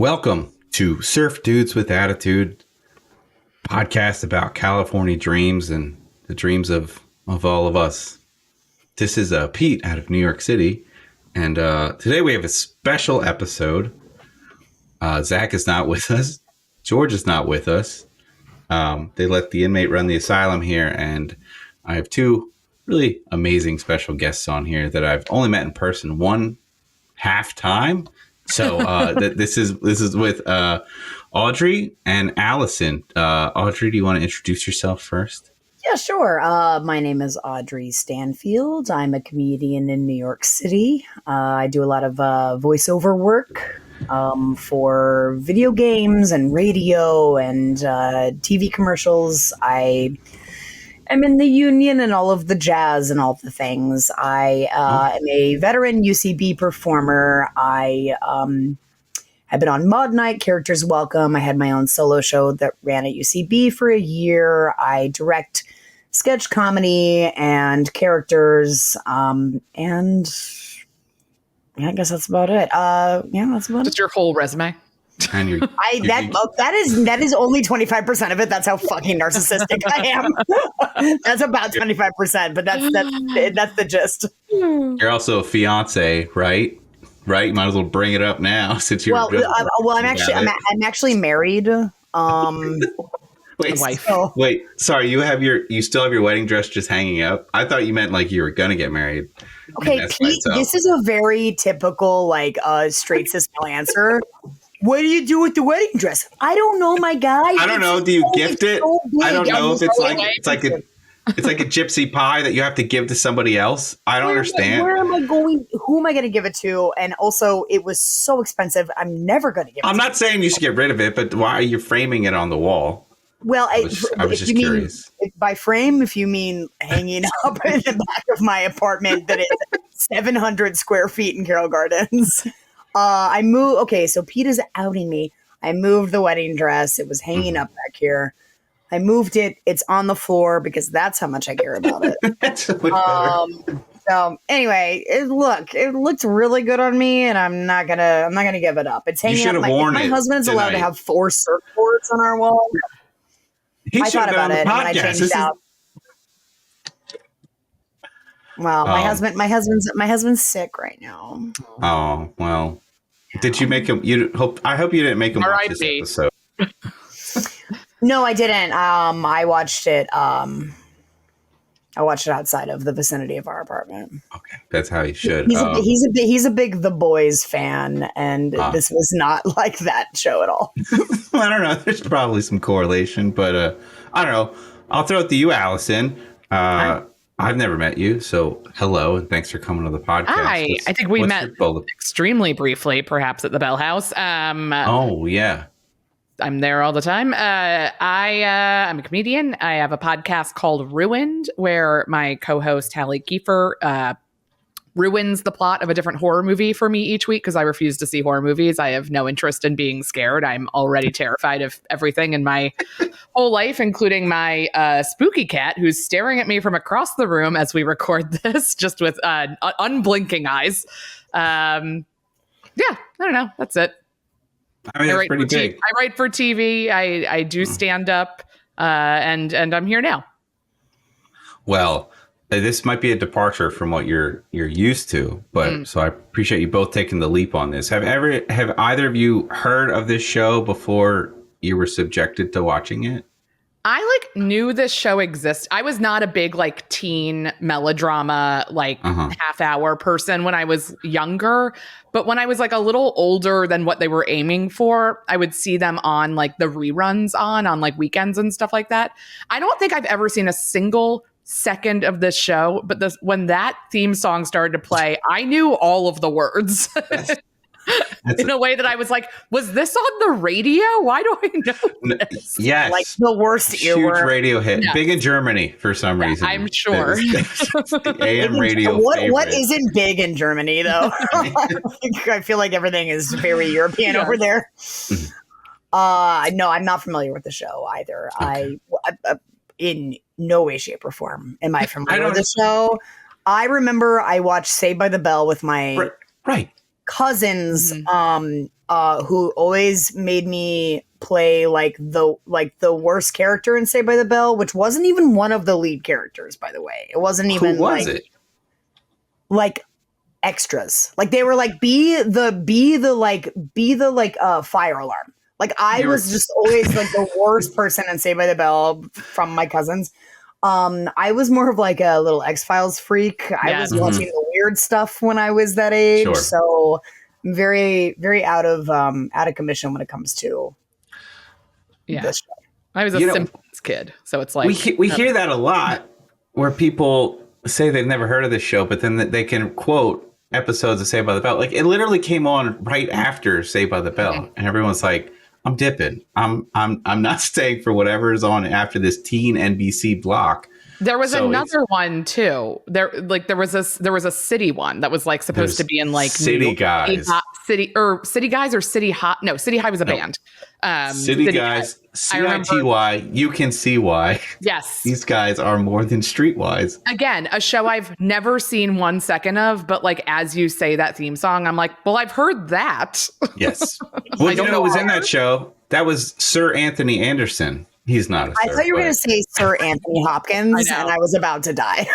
Welcome to Surf Dudes with Attitude, podcast about California dreams and the dreams of all of us. This is Peat out of New York City, and today we have a special episode. Zach is not with us. George is not with us. They let the inmate run the asylum here, and I have two really amazing special guests on here that I've only met in person one half time. So this is with Audrey and Alison. Audrey, do you want to introduce yourself first? Yeah, sure. My name is Audrey Stanfield. I'm a comedian in New York City. I do a lot of voiceover work for video games and radio and TV commercials. I'm in the union and all of the jazz and all of the things. I am a veteran UCB performer. I have been on Mod Night, Characters Welcome. I had my own solo show that ran at UCB for a year. I direct sketch comedy and characters. And yeah, I guess that's about it. That's about Just your whole resume. And that is only 25% of it. That's how fucking narcissistic I am. That's about 25%, but that's the gist. You're also a fiance, right? Right? You might as well bring it up now since you're. I'm actually married. Wait, sorry. You still have your wedding dress just hanging up? I thought you meant like you were gonna get married. Okay, Pete, this is a very typical straight cis male answer. What do you do with the wedding dress? I don't know, my guy. I don't know. Do you gift it? I don't know if it's like a gypsy pie that you have to give to somebody else. I don't understand. Where am I going? Who am I going to give it to? And also, it was so expensive. I'm never going to give it. I'm not saying you should get rid of it, but why are you framing it on the wall? Well, I was just curious. By frame, if you mean hanging up in the back of my apartment that is 700 square feet in Carroll Gardens. I moved. Okay, so Pete is outing me. I moved the wedding dress. It was hanging up back here. I moved it. It's on the floor because that's how much I care about it. That's much better. So anyway, it looked really good on me, and I'm not gonna give it up. It's hanging up. My husband's allowed to have 4 surfboards on our wall. I thought about it, and then I changed out. Well, my husband's sick right now. Oh well. Did you make him? I hope you didn't make him watch this episode. No, I didn't. I watched it. I watched it outside of the vicinity of our apartment. Okay, that's how you should. He's a big The Boys fan, and this was not like that show at all. I don't know. There's probably some correlation, but I don't know. I'll throw it to you, Allison. I've never met you, so hello, and thanks for coming to the podcast. Hi. I think we met extremely briefly, perhaps at the Bell House. Oh, yeah. I'm there all the time. I'm a comedian. I have a podcast called Ruined, where my co-host, Hallie Kiefer, ruins the plot of a different horror movie for me each week because I refuse to see horror movies. I have no interest in being scared. I'm already terrified of everything in my whole life, including my spooky cat who's staring at me from across the room as we record this, just with unblinking eyes. Yeah, I don't know. That's it. I mean, that's pretty big. I write for TV. I do stand up, and I'm here now. Well, this might be a departure from what you're used to, but so I appreciate you both taking the leap on this. Have either of you heard of this show before you were subjected to watching it? I knew this show exists. I was not a big teen melodrama half hour person when I was younger, but when I was a little older than what they were aiming for, I would see them on the reruns on weekends and stuff like that. I don't think I've ever seen a single second of this show, but when that theme song started to play, I knew all of the words. In a way that I was was this on the radio? Why do I know this? Yes. The worst huge radio hit. Yes. Big in Germany for some reason. I'm sure. The AM radio What isn't big in Germany, though? I feel like everything is very European over there. No, I'm not familiar with the show either. Okay. I in no way, shape, or form am I familiar with the show. I remember I watched Saved by the Bell with my cousins who always made me play like the worst character in Saved by the Bell, which wasn't even one of the lead characters, by the way. It wasn't even Who was it? Like extras. Like they were like be the fire alarm. Like I was just always like the worst person in Saved by the Bell from my cousins. I was more of like a little X-Files freak. I was watching the weird stuff when I was that age. Sure. So I'm very, very out of commission when it comes to this show. I was a Simpsons kid, so it's like we hear that a lot, where people say they've never heard of this show, but then they can quote episodes of Saved by the Bell. Like it literally came on right after Saved by the Bell, and everyone's like, "I'm dipping. I'm not staying for whatever is on after this teen NBC block." There was another one too. There was a city one that was like supposed to be in like City Guys. City Guys or City High. No, City High was a band. City Guys, CITY, you can see why. Yes. These guys are more than streetwise. Again, a show I've never seen 1 second of, but like as you say that theme song, I'm like, well, I've heard that. Yes. Well, you know who was in that show? That was Sir Anthony Anderson. He's not a sir. I thought you were going to say Sir Anthony Hopkins, and I was about to die.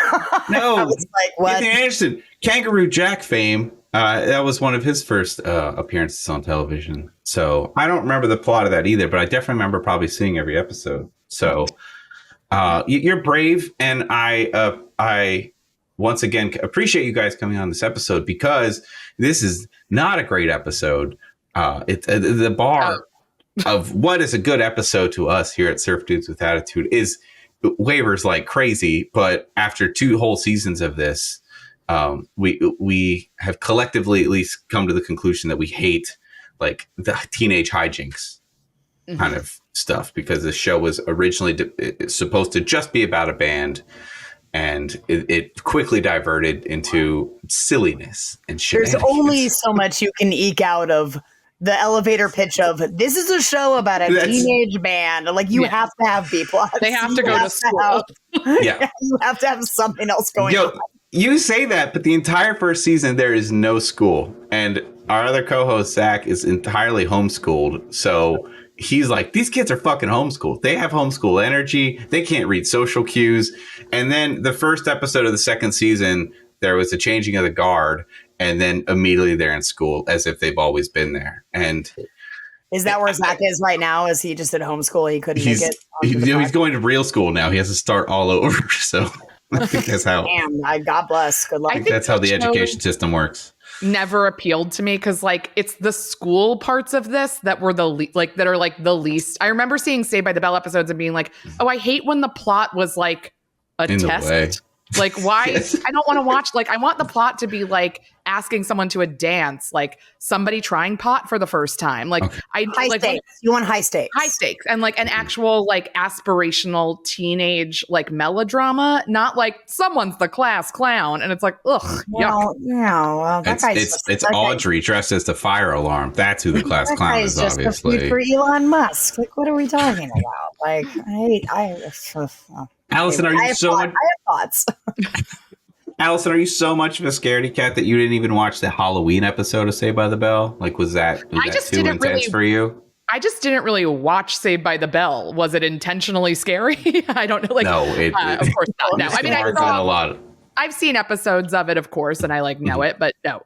No. I was like, what? Anthony Anderson, Kangaroo Jack fame. That was one of his first appearances on television. So I don't remember the plot of that either, but I definitely remember probably seeing every episode. So you're brave, and I once again appreciate you guys coming on this episode, because this is not a great episode. It's the bar of what is a good episode to us here at Surf Dudes with Attitude is wavers like crazy. But after 2 whole seasons of this, we have collectively at least come to the conclusion that we hate like the teenage hijinks kind of stuff, because the show was originally supposed to just be about a band, and it quickly diverted into silliness and shit. There's only so much you can eke out of the elevator pitch of this is a show about a teenage band. Like you have to have B plots. They have to go to school. You have to have something else going on. You say that, but the entire first season there is no school, and our other co-host Zach is entirely homeschooled. So he's like, these kids are fucking homeschooled. They have homeschool energy. They can't read social cues. And then the first episode of the second season, there was a changing of the guard. And then immediately they're in school as if they've always been there. And is that where Zach is right now? Is he just at homeschool? He couldn't make it? He's going to real school now. He has to start all over. So I think that's how. Damn, God bless. Good luck. I think that's how the education system works. Never appealed to me, because like it's the school parts of this that were the least. I remember seeing Saved by the Bell episodes and being like, oh, I hate when the plot was like a test. Like, why? Yes. I don't want to watch. Like, I want the plot to be like asking someone to a dance, like somebody trying pot for the first time. Like, high stakes. You want high stakes. High stakes, and like an actual like aspirational teenage like melodrama, not like someone's the class clown, and it's like, ugh. Well, that it's Audrey dressed as the fire alarm. That's who the class clown is, just obviously. For Elon Musk. Like, what are we talking about? Like, Alison, are you so much? I have thoughts. Alison, are you so much of a scaredy cat that you didn't even watch the Halloween episode of Saved by the Bell? Like, was that too intense for you? I just didn't really watch Saved by the Bell. Was it intentionally scary? I don't know. Like, no, of course not. No, I mean, I've seen episodes of it, of course, and I like know it, but no,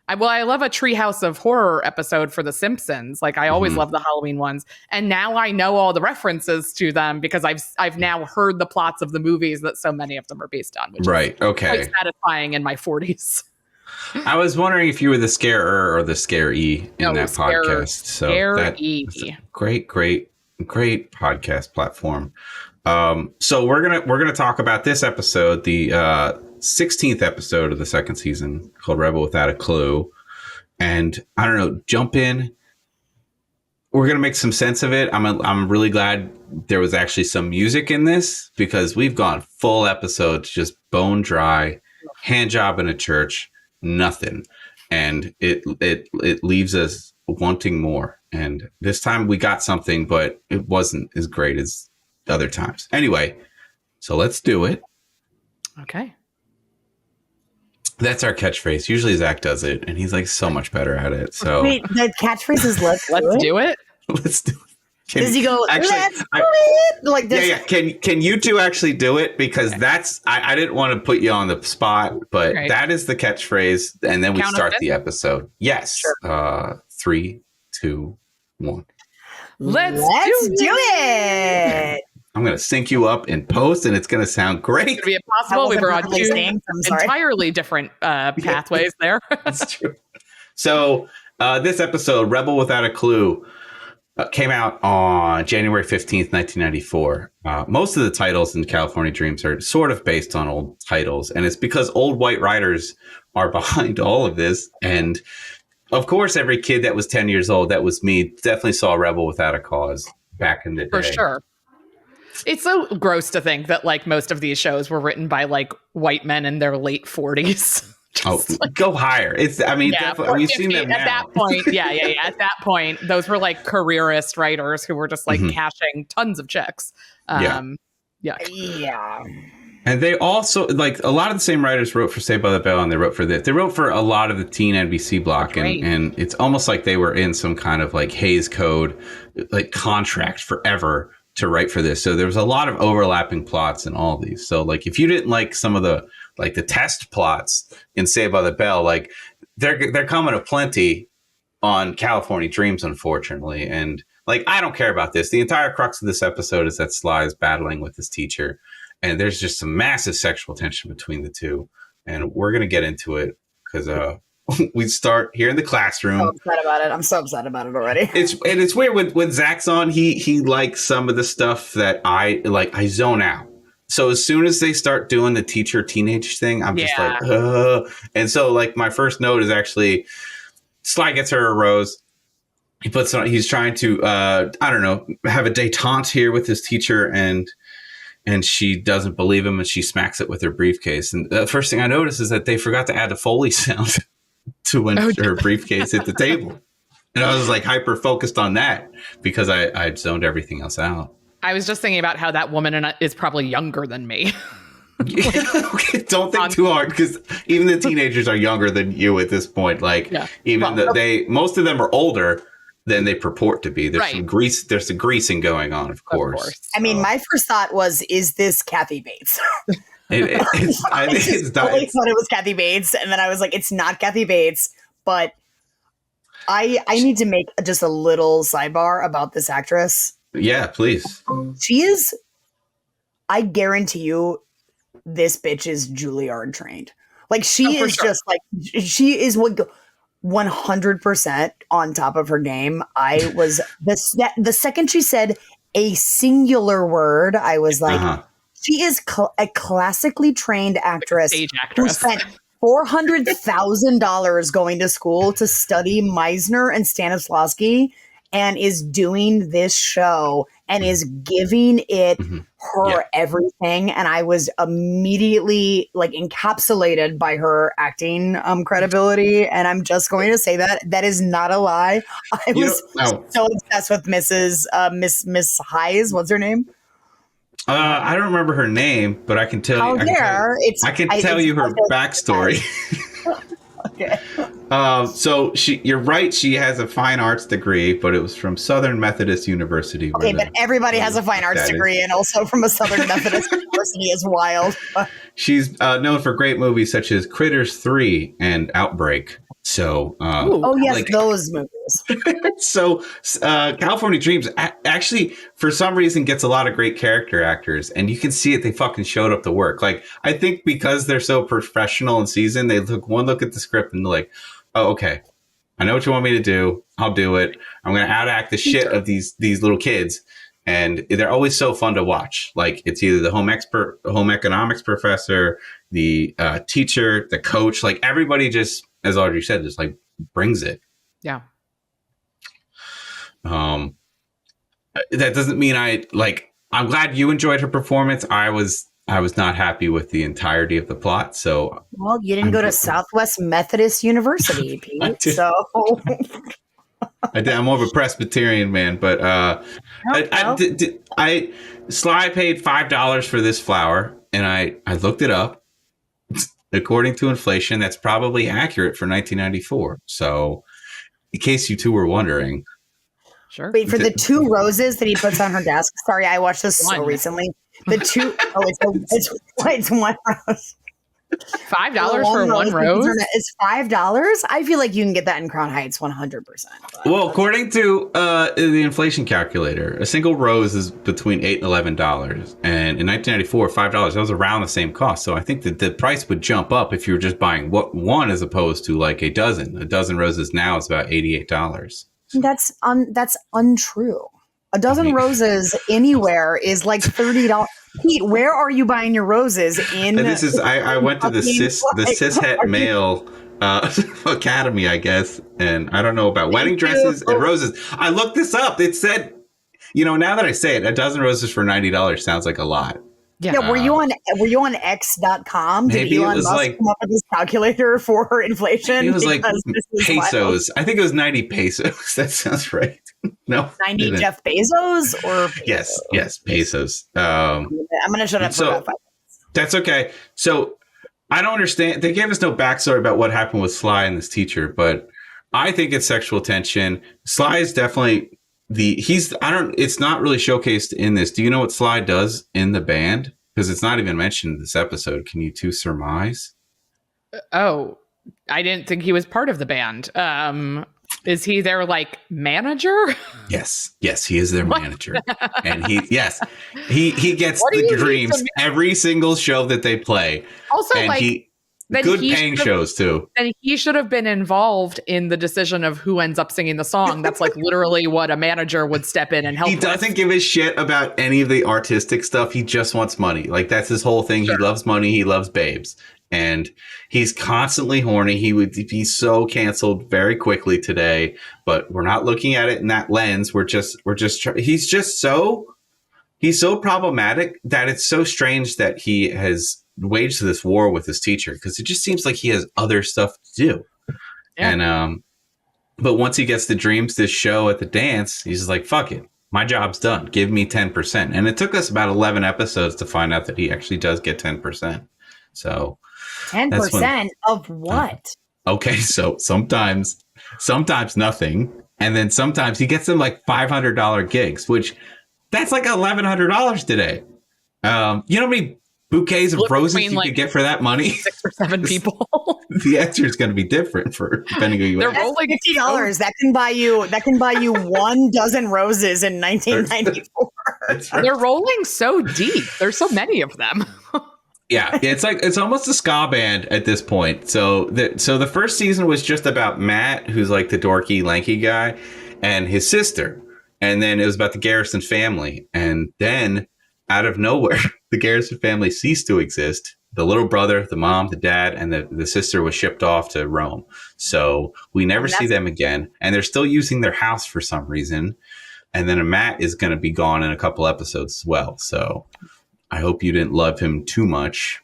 I love a Treehouse of Horror episode for The Simpsons. Like I always love the Halloween ones, and now I know all the references to them because I've now heard the plots of the movies that so many of them are based on. Which is quite satisfying in my 40s. I was wondering if you were the scarer or the scare-y in that podcast. So that's a great podcast platform. So we're gonna talk about this episode, the 16th episode of the second season, called Rebel Without a Clue. And I don't know, jump in. We're gonna make some sense of it. I'm really glad there was actually some music in this, because we've gone full episodes just bone dry, hand job in a church, nothing, and it leaves us wanting more. And this time we got something, but it wasn't as great as other times. Anyway, so let's do it. Okay. That's our catchphrase. Usually Zach does it, and he's like so much better at it. So Wait, the catchphrase is "Let's do it." let's do it. Does he go? Let's do it like this? Yeah. Can you two actually do it? Because that's I didn't want to put you on the spot, but that is the catchphrase, and then we start the episode. Yes. Sure. 3, 2, 1. Let's do it. I'm going to sync you up in post, and it's going to sound great. It's going to be impossible. We were on two entirely different pathways there. That's true. So this episode, Rebel Without a Clue, came out on January 15th, 1994. Most of the titles in California Dreams are sort of based on old titles, and it's because old white writers are behind all of this. And of course, every kid that was 10 years old, that was me, definitely saw Rebel Without a Cause back in the day. For sure. It's so gross to think that like most of these shows were written by like white men in their late 40s. Go higher. It's, I mean, definitely, we've seen them now. At that point, yeah. At that point, those were like careerist writers who were just like cashing tons of checks. Yeah. And they also, like, a lot of the same writers wrote for Saved by the Bell, and they wrote for this. They wrote for a lot of the teen NBC block, and it's almost like they were in some kind of like Hays Code, like contract forever to write for this. So there was a lot of overlapping plots in all these. So like, if you didn't like some of the like the test plots in Saved by the Bell, like they're coming aplenty on California Dreams, unfortunately. And like, I don't care about this. The entire crux of this episode is that Sly is battling with his teacher, and there's just some massive sexual tension between the two. And we're going to get into it because we start here in the classroom. I'm so upset about it already. It's weird when Zach's on, he likes some of the stuff that I zone out. So as soon as they start doing the teacher teenage thing, I'm just like, ugh. And so like my first note is actually Sly gets her a rose. He puts on, he's trying to, I don't know, have a detente here with his teacher, and she doesn't believe him, and she smacks it with her briefcase. And the first thing I noticed is that they forgot to add the Foley sound to when her briefcase hit the table. And I was like hyper focused on that because I'd zoned everything else out. I was just thinking about how that woman is probably younger than me. Okay, don't think too hard, because even the teenagers are younger than you at this point. Like most of them are older than they purport to be. There's some grease. There's some greasing going on, of course. I mean, my first thought was, is this Kathy Bates? I thought it was Kathy Bates, and then I was like, it's not Kathy Bates. But I need to make just a little sidebar about this actress. Yeah, please. She is, I guarantee you, this bitch is Juilliard trained. Like, she is just like, she is 100% on top of her game. I was, the second she said a singular word, I was like, she is a classically trained actress, stage actress who spent $400,000 going to school to study Meisner and Stanislavski, and is doing this show and is giving it her everything. And I was immediately like encapsulated by her acting credibility. And I'm just going to say that is not a lie. I was so obsessed with Miss Hayes. What's her name? I don't remember her name, but I can tell you. I can tell you her backstory. Okay. So you're right. She has a fine arts degree, but it was from Southern Methodist University. Okay, but everybody has a fine arts degree, and also from a Southern Methodist University is wild. She's known for great movies such as Critters 3 and Outbreak. So, those movies. So, California Dreams actually, for some reason, gets a lot of great character actors, and you can see it. They fucking showed up to work. Like, I think because they're so professional and seasoned, they took one look at the script and they're like, "Oh, okay, I know what you want me to do. I'll do it. I'm going to outact the shit of these little kids." And they're always so fun to watch. Like, it's either the home economics professor, the teacher, the coach. Like, everybody just, as Audrey said, just like brings it. Yeah. That doesn't mean I'm glad you enjoyed her performance. I was not happy with the entirety of the plot. So, well, you didn't go to Southwest Methodist University, Pete. So I did. I'm more of a Presbyterian man, but Sly paid $5 for this flower, and I looked it up. according to inflation, that's probably accurate for 1994. So, in case you two were wondering. Sure. Wait, for the 2 roses that he puts on her desk. Sorry, I watched this so recently. The 2, it's 1 rose. $5 for 1 rose? It's $5. I feel like you can get that in Crown Heights 100%. Well, according to the inflation calculator, a single rose is between $8 and $11. And in 1994, $5, that was around the same cost. So I think that the price would jump up if you were just buying one as opposed to like a dozen. A dozen roses now is about $88. That's untrue. A dozen roses anywhere is like $30. Pete, where are you buying your roses? I went to the cishet male academy, I guess, and I don't know about wedding dresses and roses. I looked this up. It said, now that I say it, a dozen roses for $90 sounds like a lot. Yeah. Were you on X.com? Did Elon Musk come up with this calculator for inflation? It was like pesos. I think it was 90 pesos. That sounds right. No, 90 Jeff Bezos or pesos? Yes, pesos. I'm going to shut up for about 5 minutes. That's okay. So I don't understand. They gave us no backstory about what happened with Sly and this teacher, but I think it's sexual tension. Sly is definitely it's not really showcased in this. Do you know what Sly does in the band? Because it's not even mentioned in this episode. Can you two surmise? Oh, I didn't think he was part of the band. Is he their like manager? Yes, he is their manager. And he gets the dreams every single show that they play. Also, and good paying shows too. And he should have been involved in the decision of who ends up singing the song. That's like literally what a manager would step in and help. He doesn't give a shit about any of the artistic stuff. He just wants money. Like that's his whole thing. Sure. He loves money. He loves babes. And he's constantly horny. He would be so canceled very quickly today, but we're not looking at it in that lens. He's so problematic that it's so strange that he has waged this war with his teacher, because it just seems like he has other stuff to do. Yeah. And but once he gets the dreams this show at the dance, he's just like, fuck it, my job's done, give me 10%. And it took us about 11 episodes to find out that he actually does get 10%. So 10% of what? Okay, so sometimes nothing, and then sometimes he gets them like $500 gigs, which that's like $1,100 today. You know how many bouquets of roses you could get for that money? 6 or 7 people. The answer is going to be different for depending on who you They're ask. rolling $50. That can buy you 1 dozen roses in 1994. That's right. They're rolling so deep. There's so many of them. Yeah, it's almost a ska band at this point. So the first season was just about Matt, who's like the dorky, lanky guy, and his sister. And then it was about the Garrison family. And then out of nowhere, the Garrison family ceased to exist. The little brother, the mom, the dad, and the sister was shipped off to Rome. So we never see them again. And they're still using their house for some reason. And then Matt is going to be gone in a couple episodes as well. So I hope you didn't love him too much.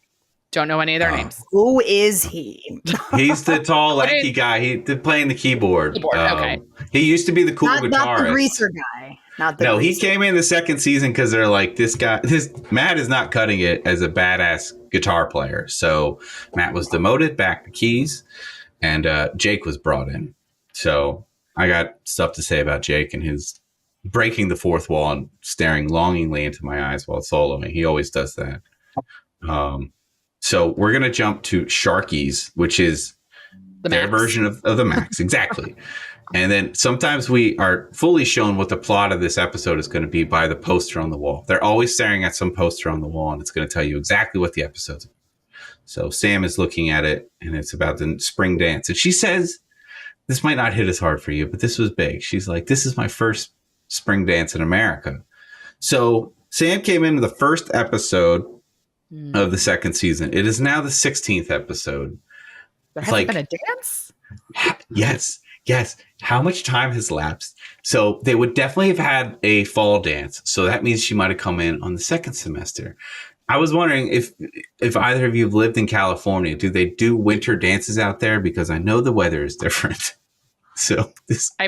Don't know any of their names. Who is he? He's the tall, lanky guy. He playing the keyboard. Okay. He used to be the cool guitarist. Not the greaser guy. He came in the second season because they're like, this Matt is not cutting it as a badass guitar player. So Matt was demoted back to keys, and Jake was brought in. So I got stuff to say about Jake and his breaking the fourth wall and staring longingly into my eyes while soloing. He always does that. So we're going to jump to Sharkies, which is their version of the Max. Exactly. And then sometimes we are fully shown what the plot of this episode is going to be by the poster on the wall. They're always staring at some poster on the wall, and it's going to tell you exactly what the episode's about. So Sam is looking at it, and it's about the spring dance. And she says, this might not hit as hard for you, but this was big. She's like, this is my first spring dance in America. So Sam came into the first episode of the second season. It is now the 16th episode. There hasn't been a dance? Yes. How much time has lapsed? So they would definitely have had a fall dance. So that means she might have come in on the second semester. I was wondering if either of you have lived in California, do they do winter dances out there? Because I know the weather is different. So I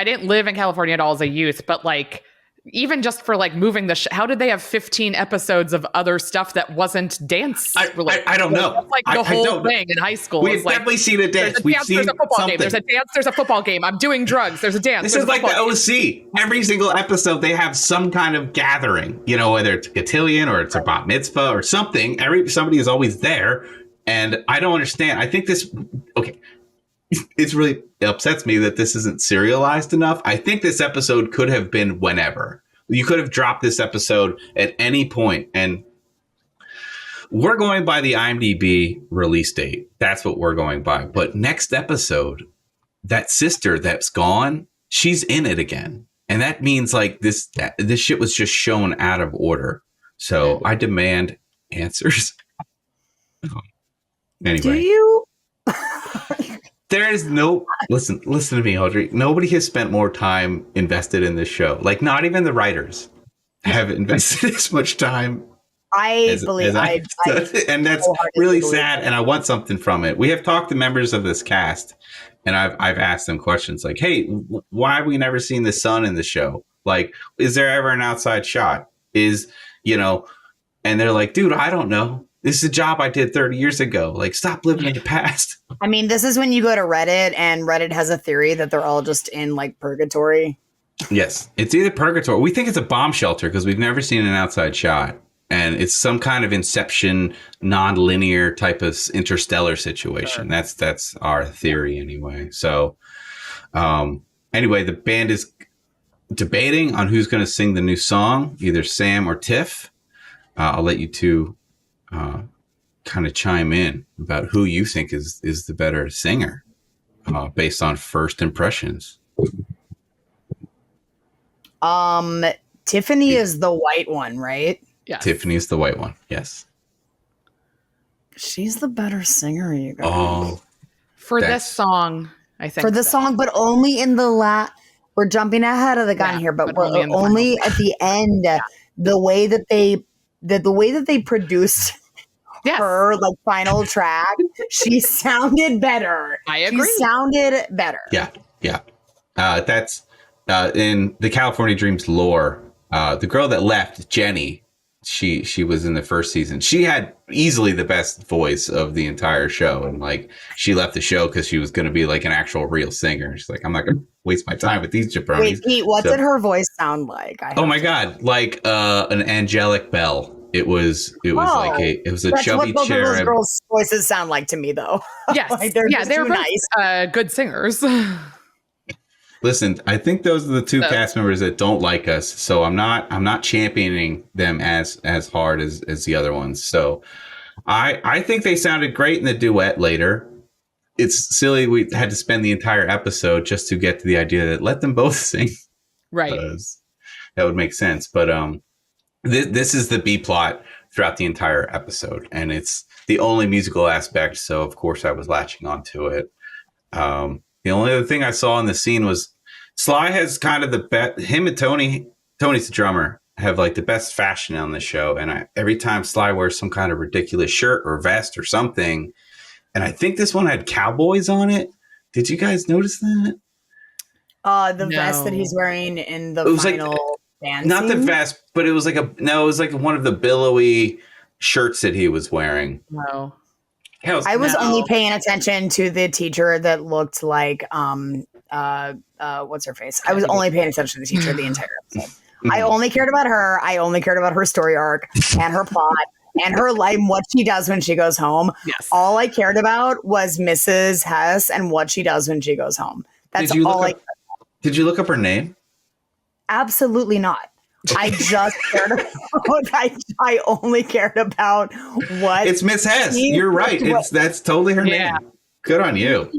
didn't live in California at all as a youth, but like even just for like moving how did they have 15 episodes of other stuff that wasn't dance related? I don't know. That's like the whole thing in high school. We've definitely seen a dance. There's a football game. There's a dance. There's a football game. I'm doing drugs. There's a dance. This is like the OC. Every single episode, they have some kind of gathering. You know, whether it's a cotillion or it's a bat mitzvah or something. Somebody is always there, and I don't understand. I think this. Okay, it's really it upsets me that this isn't serialized enough. I think this episode could have been whenever. You could have dropped this episode at any point, and we're going by the IMDb release date. That's what we're going by. But next episode, that sister that's gone, she's in it again. And that means like this shit was just shown out of order. So I demand answers. Anyway. Do you? There is listen to me, Audrey. Nobody has spent more time invested in this show. Like not even the writers have invested as much time. And that's really sad. And I want something from it. We have talked to members of this cast, and I've asked them questions like, "Hey, why have we never seen the sun in the show? Like, is there ever an outside shot? And they're like, dude, I don't know. This is a job I did 30 years ago. Like, stop living in the past." I mean, this is when you go to Reddit, and Reddit has a theory that they're all just in like purgatory. Yes, it's either purgatory. We think it's a bomb shelter because we've never seen an outside shot. And it's some kind of Inception, non-linear type of interstellar situation. Sure. That's our theory anyway. So anyway, the band is debating on who's going to sing the new song, either Sam or Tiff. I'll let you two kind of chime in about who you think is the better singer based on first impressions. Tiffany is the white one, right? Yes. Tiffany is the white one. Yes. She's the better singer, you guys. Oh, for this song, I think. For the song, but only in the we're jumping ahead of the gun here, but we're only at the end. Yeah. The way that they produced her like final track, she sounded better. I agree. She sounded better. Yeah. That's in the California Dreams lore. The girl that left, Jenny, she was in the first season. She had easily the best voice of the entire show, and like she left the show because she was going to be like an actual real singer. She's like, I'm not going to waste my time with these jabronis. Wait, Pete, what did her voice sound like? God, like an angelic bell. It was like it was a chubby what cherub. Those girls' voices sound like to me, though. Yes, like they're both nice. Good singers. Listen, I think those are the two cast members that don't like us, so I'm not championing them as hard as the other ones. So I think they sounded great in the duet later. It's silly we had to spend the entire episode just to get to the idea that let them both sing. Right. That would make sense. But this is the B plot throughout the entire episode, and it's the only musical aspect, so of course I was latching onto it. The only other thing I saw in the scene was Sly has kind of the best. Him and Tony's the drummer, have like the best fashion on the show. And every time Sly wears some kind of ridiculous shirt or vest or something, and I think this one had cowboys on it. Did you guys notice that? The vest that he's wearing in the final band not scene? The vest, but it was like it was like one of the billowy shirts that he was wearing. No. I was only paying attention to the teacher that looked like what's her face? I was only paying attention to the teacher the entire episode. I only cared about her. I only cared about her story arc and her plot and her life and what she does when she goes home. Yes. All I cared about was Mrs. Hess and what she does when she goes home. That's all I cared about. Did you look up her name? Absolutely not. I just cared about. I only cared about what. It's Miss Hess. You're right. That's totally her name. Good on you.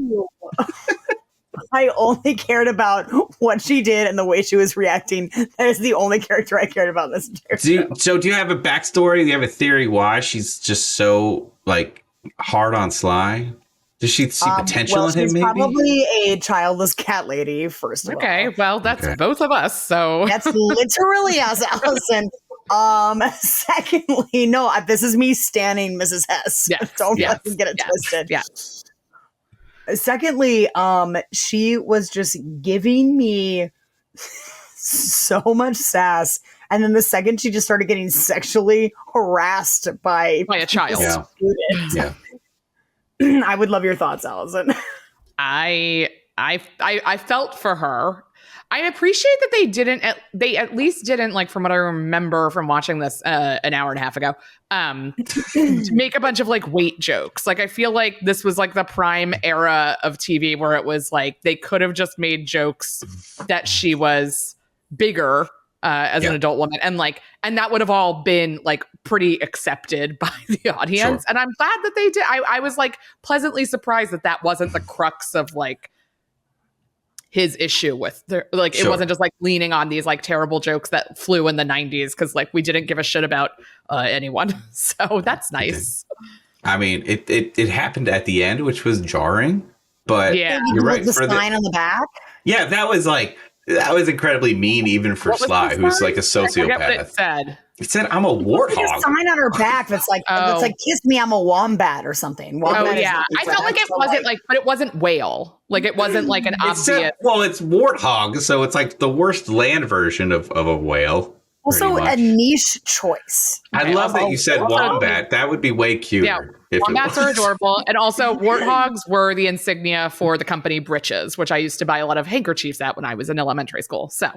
I only cared about what she did and the way she was reacting. That is the only character I cared about in this entire show. Do you have a backstory? Do you have a theory why she's just so like hard on Sly? Does she see potential in him? Maybe probably a childless cat lady. First of all, well, that's both of us. So that's literally us, Alison. Secondly, no, this is me standing Mrs. Hess. Yes, Don't fucking get it twisted. Yeah. Secondly, she was just giving me so much sass. And then the second she just started getting sexually harassed by a child. Yeah. I would love your thoughts, Allison. I felt for her. I appreciate that they at least didn't, like, from what I remember from watching this an hour and a half ago, to make a bunch of like weight jokes. Like, I feel like this was like the prime era of TV where it was like they could have just made jokes that she was bigger as an adult woman, and that would have all been like pretty accepted by the audience. Sure. And I'm glad that they did. I was like pleasantly surprised that wasn't the crux of like his issue with it wasn't just like leaning on these like terrible jokes that flew in the 90s because like we didn't give a shit about anyone. So that's nice. I mean, it happened at the end, which was jarring, but yeah, you're right. The sign on the back. Yeah, that was incredibly mean, even for Sly, who's like a sociopath. I forget what it said. It said, "I'm a warthog." There's a sign on her back that's like, "Kiss me, I'm a wombat" or something. Wombat I felt like it wasn't like, but it wasn't whale. Like it wasn't like an obvious. It's warthog, so it's like the worst land version of a whale. Also, a niche choice. I love that you said wombat. That would be way cuter. Yeah, wombats are adorable. And also, warthogs were the insignia for the company Britches, which I used to buy a lot of handkerchiefs at when I was in elementary school. So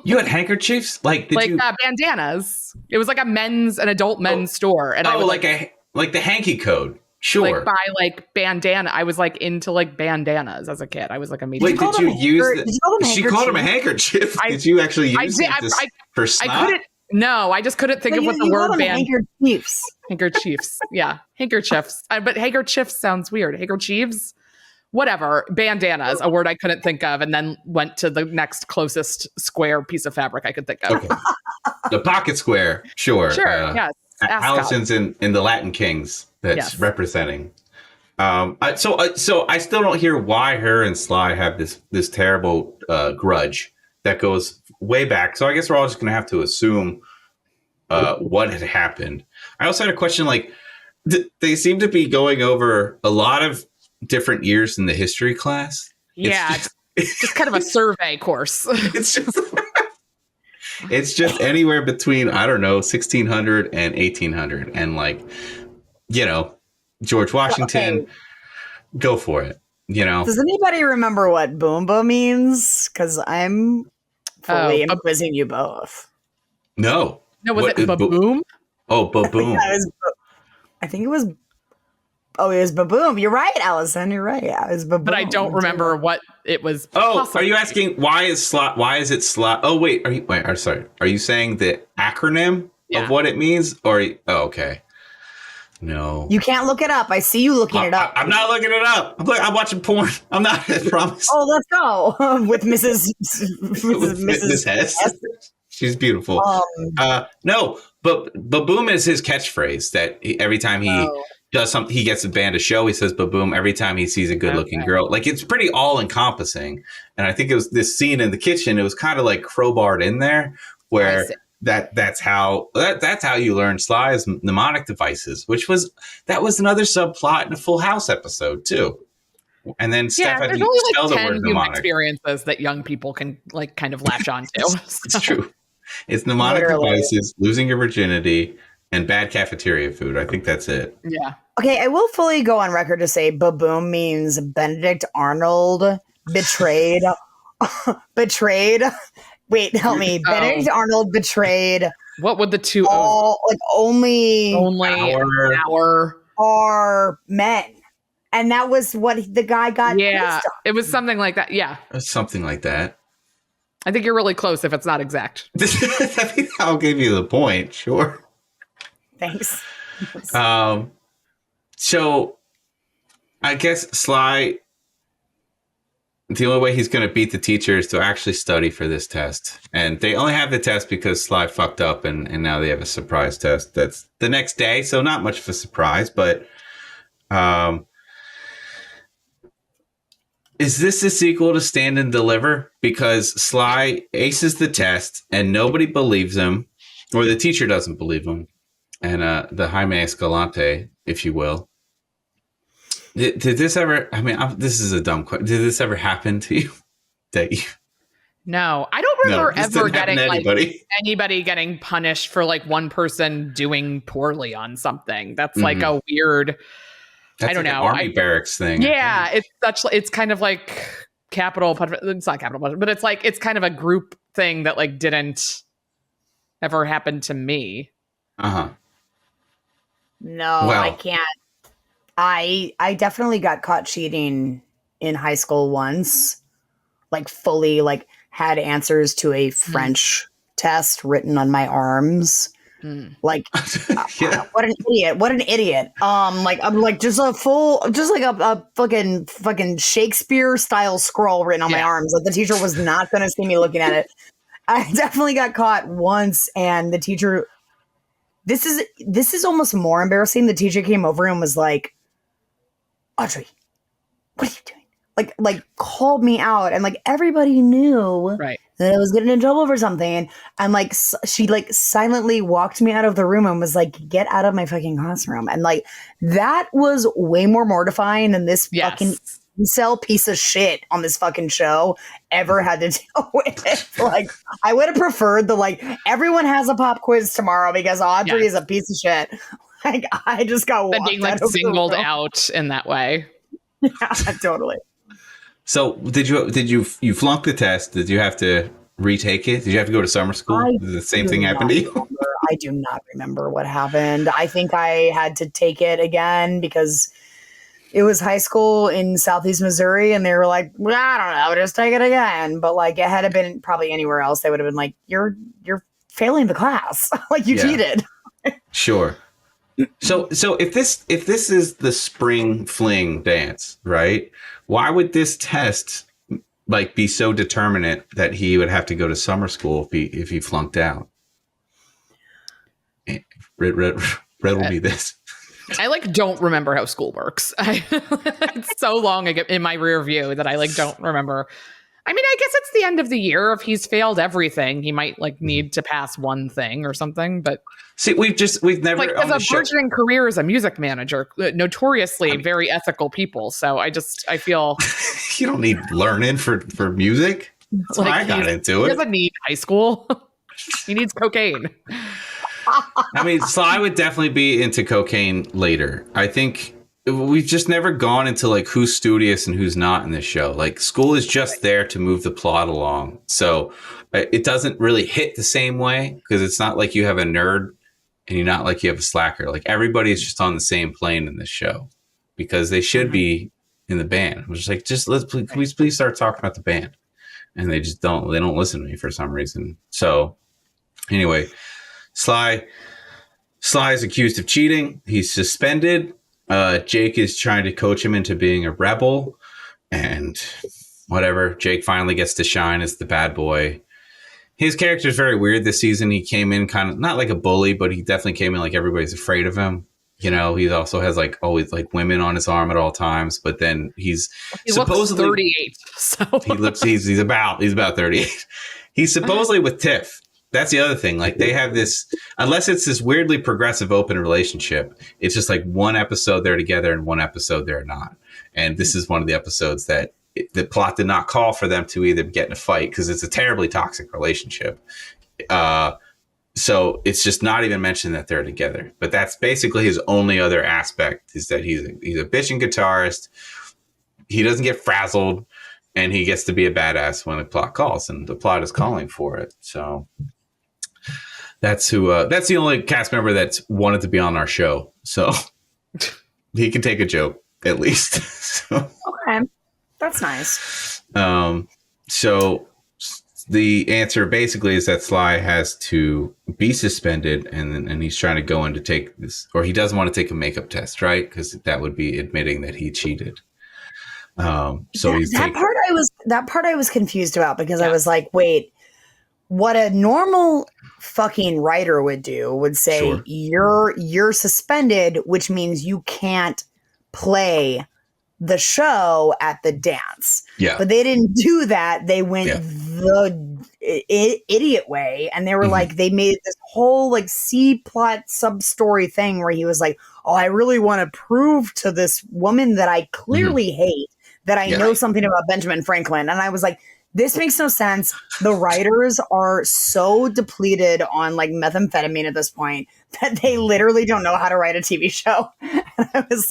you had handkerchiefs, bandanas. It was like an adult men's store, and I would like the hanky code. Sure. Like buy like bandana. I was like into like bandanas as a kid. I was like a major. Wait, did you use she called him a handkerchief. Did you actually use it for snot? I couldn't. No, I just couldn't think of what the word handkerchiefs. Handkerchiefs. Yeah. Handkerchiefs. But handkerchiefs sounds weird. Handkerchiefs. Whatever. Bandanas, a word I couldn't think of, and then went to the next closest square piece of fabric I could think of. Okay. The pocket square. Sure. Yes. Allison's in the Latin Kings that's representing. So I still don't hear why her and Sly have this terrible grudge that goes way back. So I guess we're all just going to have to assume what had happened. I also had a question, like, they seem to be going over a lot of different years in the history class. Yeah. It's just kind of a survey course. It's just anywhere between, I don't know, 1600 and 1800. And like, George Washington, go for it. Does anybody remember what boomba means? Because I'm fully quizzing you both. No. Was it baboom? Baboom. I think it was. Oh, it was baboom. You're right, Allison. You're right. Yeah, it was baboom. But I don't remember what it was. Are you asking why is it slot? Oh, wait. Sorry. Are you saying the acronym of what it means? Or okay. No. You can't look it up. I see you looking it up. I'm not looking it up. I'm watching porn. I'm not, I promise. Oh, let's go. With Mrs. Hess. She's beautiful. No, but baboom is his catchphrase that every time he does something, he gets a band a show, he says baboom every time he sees a good looking girl. Like, it's pretty all encompassing. And I think it was this scene in the kitchen. It was kind of like crowbarred in there where that's how you learn Sly's mnemonic devices, that was another subplot in a Full House episode too. And then Steph had to spell the word mnemonic. Experiences that young people can like kind of latch onto. It's true. It's mnemonic devices, losing your virginity, and bad cafeteria food. I think that's it. Yeah. Okay, I will fully go on record to say baboom means Benedict Arnold betrayed. Wait, help me. Benedict Arnold betrayed. What would the two only hour are men. And that was what the guy got. Yeah, it was something like that. Yeah. Something like that. I think you're really close if it's not exact. I think I'll give you the point. Sure. Thanks. So I guess Sly, the only way he's going to beat the teacher is to actually study for this test. And they only have the test because Sly fucked up and now they have a surprise test that's the next day. So not much of a surprise, but is this a sequel to Stand and Deliver? Because Sly aces the test and nobody believes him, or the teacher doesn't believe him. And the Jaime Escalante, if you will. Did this ever, this is a dumb question. Did this ever happen to you? No, I don't remember this ever didn't happen getting to anybody. like anybody getting punished for like one person doing poorly on something. That's like a weird. That's I don't like know. an army barracks thing. Yeah, it's kind of like capital punishment. It's not capital punishment, but it's kind of a group thing that like didn't ever happen to me. Uh-huh. No, Well, I can't. I definitely got caught cheating in high school once. Like fully like had answers to a French test written on my arms. Like yeah. what an idiot. What an idiot. Like I'm like just a fucking Shakespeare style scroll written on my arms. Like the teacher was not gonna see me looking at it. I definitely got caught once and the teacher this is almost more embarrassing. The teacher came over and was like, Audrey, what are you doing? Like called me out and like everybody knew that I was getting in trouble for something. And like she like silently walked me out of the room and was like, get out of my fucking classroom. And like that was way more mortifying than this fucking incel piece of shit on this fucking show ever had to deal with. Like I would have preferred the like everyone has a pop quiz tomorrow because Audrey is a piece of shit. Like I just got walked being like singled out in that way. Yeah, totally. So did you flunk the test? Did you have to retake it? Did you have to go to summer school? Did the same thing happen to you? I do not remember what happened. I think I had to take it again because it was high school in Southeast Missouri and they were like, well, I don't know, just take it again. But like it had been probably anywhere else, they would have been like, you're failing the class. Like you cheated. Sure. So if this is the spring fling dance, right? Why would this test like be so determinate that he would have to go to summer school if he flunked out? Red will be this. I like don't remember how school works. It's so long in my rear view that I like don't remember. I mean, I guess it's the end of the year. If he's failed everything, he might like need to pass one thing or something. But see, we've never like as a burgeoning career as a music manager, notoriously very ethical people. So I feel you don't need learning for music. That's like why I got into it. He doesn't need high school. He needs cocaine. I mean, Sly would definitely be into cocaine later. I think we've just never gone into like who's studious and who's not in this show. Like school is just there to move the plot along. So it doesn't really hit the same way because it's not like you have a nerd and you're not like you have a slacker. Like everybody's just on the same plane in this show because they should be in the band. I'm just like, let's please start talking about the band. And they just don't listen to me for some reason. So anyway, Sly is accused of cheating. He's suspended. Jake is trying to coach him into being a rebel and whatever. Jake finally gets to shine as the bad boy. His character is very weird this season. He came in kind of not like a bully, but he definitely came in like everybody's afraid of him. You know, he also has like always like women on his arm at all times, but then he supposedly looks 38. So he's about 38. He's supposedly with Tiff. That's the other thing. Like they have this, unless it's this weirdly progressive open relationship, it's just like one episode they're together and one episode they're not. And this is one of the episodes that the plot did not call for them to either get in a fight because it's a terribly toxic relationship. So it's just not even mentioned that they're together. But that's basically his only other aspect is that he's a bitching guitarist. He doesn't get frazzled and he gets to be a badass when the plot calls and the plot is calling for it. So that's the only cast member that's wanted to be on our show. So he can take a joke at least. So, okay. That's nice. So the answer basically is that Sly has to be suspended and he's trying to go in to take this, or he doesn't want to take a makeup test, right? Because that would be admitting that he cheated. So that part I was confused about because I was like, wait, what a normal fucking writer would do would say you're suspended, which means you can't play the show at the dance. Yeah. But they didn't do that. They went the idiot way. And they were like, they made this whole like C-plot sub-story thing where he was like, oh, I really want to prove to this woman that I clearly hate that I know something about Benjamin Franklin. And I was like, this makes no sense. The writers are so depleted on like methamphetamine at this point that they literally don't know how to write a TV show. And I was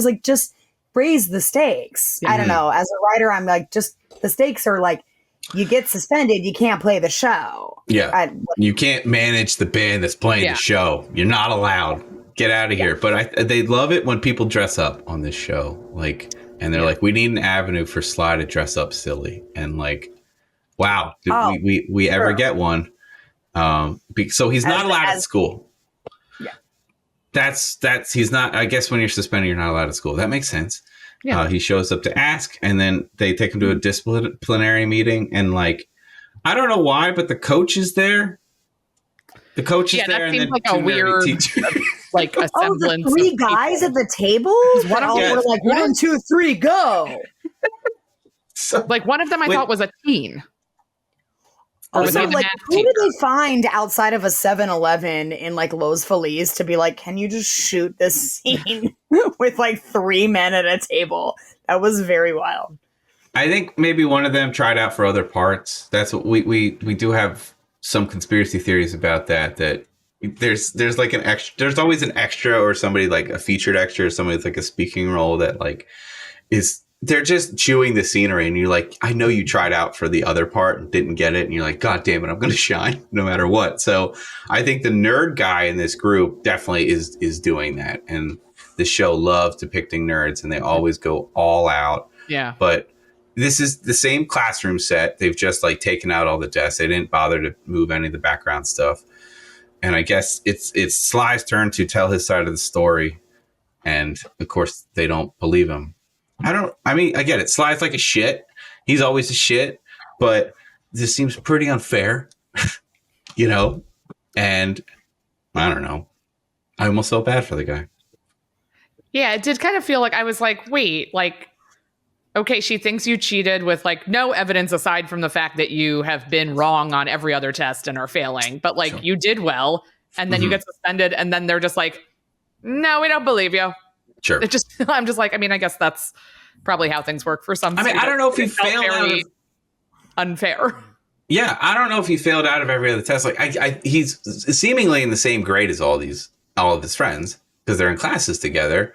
like, just raise the stakes. I don't know. As a writer, I'm like, just the stakes are like, you get suspended, you can't play the show. Yeah. You can't manage the band that's playing the show. You're not allowed. Get out of here. But they love it when people dress up on this show. Like, and they're like, we need an avenue for Sly to dress up silly. And like, wow, did we ever get one? So he's not allowed at school. Yeah. That's he's not, I guess when you're suspended, you're not allowed at school. That makes sense. Yeah. He shows up to ask, and then they take him to a disciplinary meeting. And like, I don't know why, but the coach is there. The coach is there. That seems like a weird, like a semblance. The three guys at the tables that all were like, 1, 2, 3, go. So, like one of them I thought was a teen. Also, like, who did they find outside of a 7-Eleven in like Los Feliz to be like, can you just shoot this scene with like 3 men at a table? That was very wild. I think maybe one of them tried out for other parts. That's what we do have some conspiracy theories about that there's like an extra, there's always an extra or somebody like a featured extra or somebody with like a speaking role that like they're just chewing the scenery, and you're like, I know you tried out for the other part and didn't get it, and you're like, God damn it, I'm going to shine no matter what. So I think the nerd guy in this group definitely is doing that, and the show loves depicting nerds, and they always go all out. Yeah. But this is the same classroom set. They've just like taken out all the desks. They didn't bother to move any of the background stuff. And I guess it's Sly's turn to tell his side of the story, and of course they don't believe him. I get it. Sly's like a shit. He's always a shit, but this seems pretty unfair, you know? And I don't know. I almost felt bad for the guy. Yeah, it did kind of feel like I was like, wait, like, okay, she thinks you cheated with like no evidence aside from the fact that you have been wrong on every other test and are failing, but like you did well, and then you get suspended, and then they're just like, no, we don't believe you. Sure. I'm just like, I mean, I guess that's probably how things work for some. I mean, I don't know if he failed out of unfair. Yeah, I don't know if he failed out of every other test. Like, he's seemingly in the same grade as all of his friends because they're in classes together.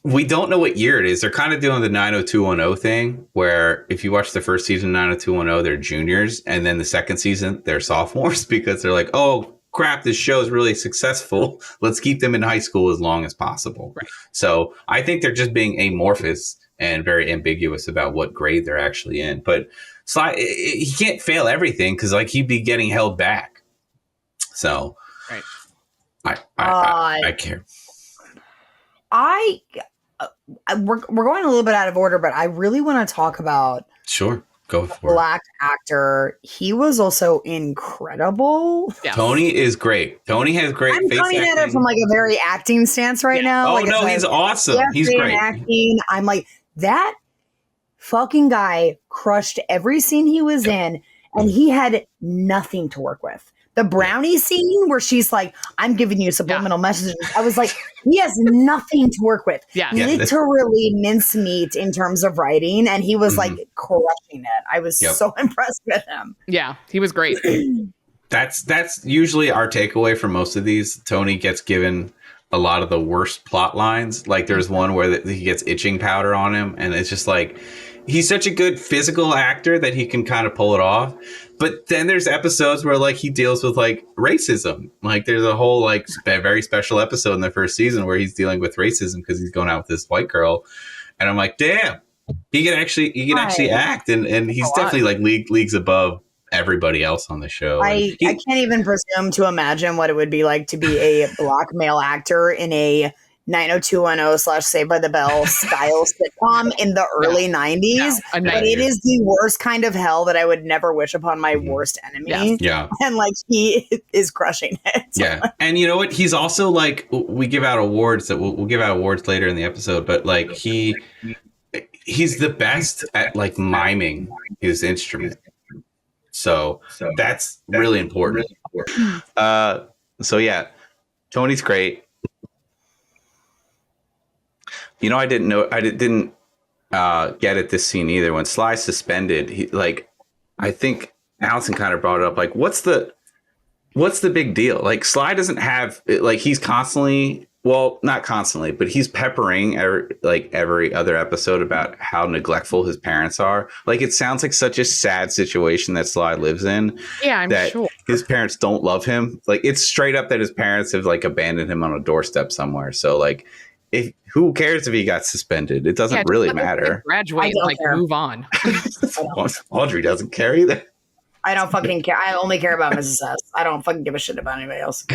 We don't know what year it is. They're kind of doing the 90210 thing, where if you watch the first season of 90210, they're juniors, and then the second season they're sophomores because they're like, oh crap, this show is really successful. Let's keep them in high school as long as possible. Right. So I think they're just being amorphous and very ambiguous about what grade they're actually in. But Sly, he can't fail everything because like he'd be getting held back. So right. I care. We're going a little bit out of order, but I really want to talk about Go for Black actor. He was also incredible. Yes. Tony is great. Tony has great I'm face coming acting. at it from like a very acting stance right now. Oh like, no, he's awesome. He's great. Acting. I'm like, that fucking guy crushed every scene he was in, and he had nothing to work with. The brownie scene where she's like, I'm giving you subliminal messages. I was like, he has nothing to work with. Literally mincemeat in terms of writing. And he was like crushing it. I was so impressed with him. Yeah, he was great. That's usually our takeaway from most of these. Tony gets given a lot of the worst plot lines. Like there's one where he gets itching powder on him. And it's just like, he's such a good physical actor that he can kind of pull it off. But then there's episodes where like he deals with like racism. Like there's a whole like very special episode in the first season where he's dealing with racism because he's going out with this white girl. And I'm like, damn, he can actually act. And he's definitely like leagues above everybody else on the show. I can't even presume to imagine what it would be like to be a Black male actor in a 90210 / Saved by the Bell style sitcom in the early 90s. But it is the worst kind of hell that I would never wish upon my worst enemy. Yeah. And like he is crushing it. Yeah. And you know what? He's also like, we give out awards that we'll give out awards later in the episode, but like he's the best at like miming his instrument. So that's really important. So yeah, Tony's great. You know, I didn't get at this scene either. When Sly's suspended, I think Alison kind of brought it up. Like, what's the big deal? Like, Sly doesn't have he's constantly, well, not constantly, but he's peppering every other episode about how neglectful his parents are. Like, it sounds like such a sad situation that Sly lives in. Yeah, I'm that sure his parents don't love him. Like, it's straight up that his parents have abandoned him on a doorstep somewhere. So who cares if he got suspended? It doesn't really matter. Graduate, move on. Audrey doesn't care either. I don't fucking care. I only care about Mrs. S. I don't fucking give a shit about anybody else.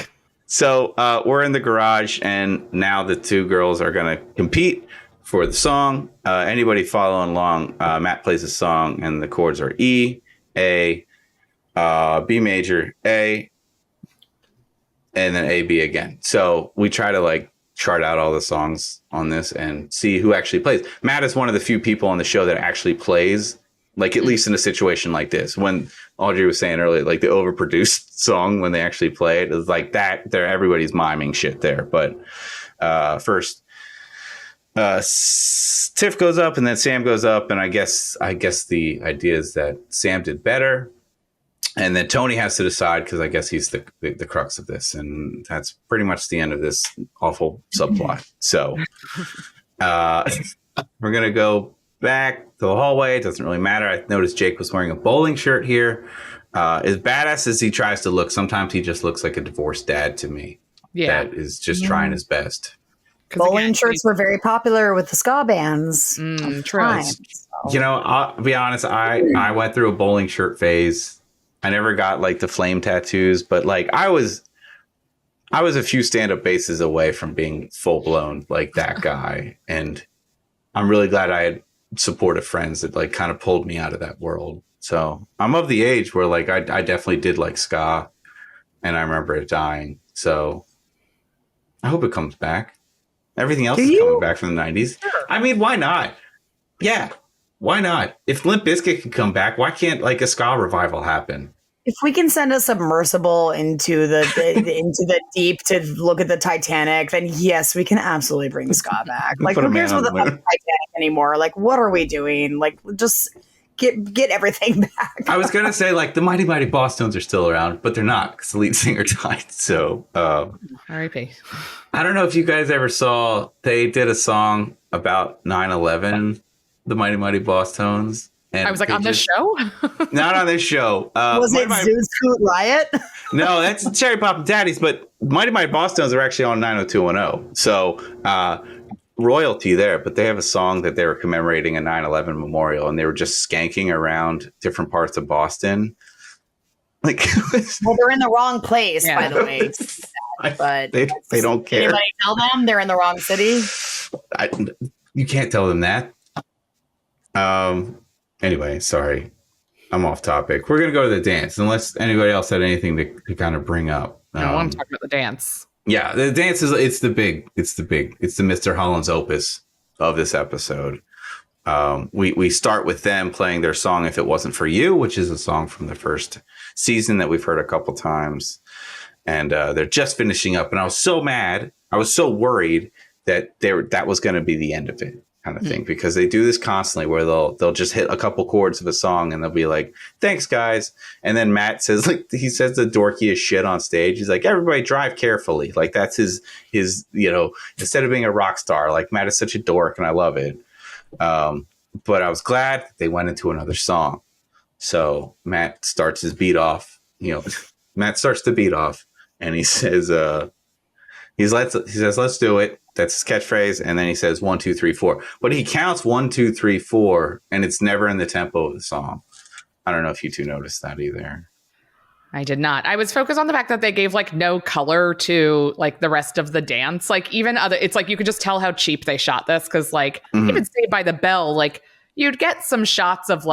So we're in the garage, and now the two girls are going to compete for the song. Anybody following along, Matt plays a song, and the chords are E, A, B major, A, and then A, B again. So we try to chart out all the songs on this and see who actually plays. Matt is one of the few people on the show that actually plays, at least in a situation like this. When Audrey was saying earlier, the overproduced song, when they actually play it, is like that. Everybody's miming shit there. But first, Tiff goes up, and then Sam goes up, and I guess the idea is that Sam did better, and then Tony has to decide, because I guess he's the crux of this, and that's pretty much the end of this awful subplot. So we're gonna go back to the hallway. It doesn't really matter. I noticed Jake was wearing a bowling shirt here. As badass as he tries to look, sometimes he just looks like a divorced dad to me. Yeah, that is just trying his best. Bowling shirts were very popular with the ska bands. True. So. I'll be honest. I went through a bowling shirt phase. I never got the flame tattoos, but I was a few stand-up bases away from being full blown that guy, and I'm really glad I had supportive friends that kind of pulled me out of that world. So I'm of the age where I definitely did ska, and I remember it dying. So I hope it comes back. Everything else is coming back from the 90s. Sure. I mean, why not? Yeah, why not? If Limp Bizkit can come back, why can't a ska revival happen? If we can send a submersible into the deep to look at the Titanic, then yes, we can absolutely bring ska back. Who cares about the Titanic anymore? What are we doing? Just get everything back. I was gonna say the Mighty Mighty Boss Tones are still around, but they're not, because the lead singer died. So R.I.P. I don't know if you guys ever saw, they did a song about 9/11, the Mighty Mighty Boss Tones. And I was on this show? Not on this show. Was it Zoot Suit Riot? No, that's Cherry Pop and Daddies, but Mighty Mighty Boss Tones are actually on 90210. So royalty there, but they have a song that they were commemorating a 9/11 memorial, and they were just skanking around different parts of Boston. Well, they're in the wrong place, by the way. But they don't care. Anybody tell them they're in the wrong city? You can't tell them that. Anyway, sorry, I'm off topic. We're gonna go to the dance, unless anybody else had anything to kind of bring up. I want to talk about the dance. Yeah, the dance it's the Mr. Holland's opus of this episode. We start with them playing their song "If It Wasn't for You," which is a song from the first season that we've heard a couple times, and they're just finishing up. And I was so mad, I was so worried that that was going to be the end of it, kind of thing, because they do this constantly where they'll just hit a couple chords of a song and they'll be like, "Thanks, guys," and then Matt says he says the dorkiest shit on stage. He's like, "Everybody drive carefully." That's his instead of being a rock star, Matt is such a dork, and I love it. But I was glad they went into another song. So Matt starts his beat off. Matt starts the beat off, and he says, "Let's do it." That's his catchphrase. And then he says 1, 2, 3, 4. But he counts 1, 2, 3, 4, and it's never in the tempo of the song. I don't know if you two noticed that either. I did not. I was focused on the fact that they gave no color to the rest of the dance. Even other, it's you could just tell how cheap they shot this, because even Saved by the Bell, you'd get some shots of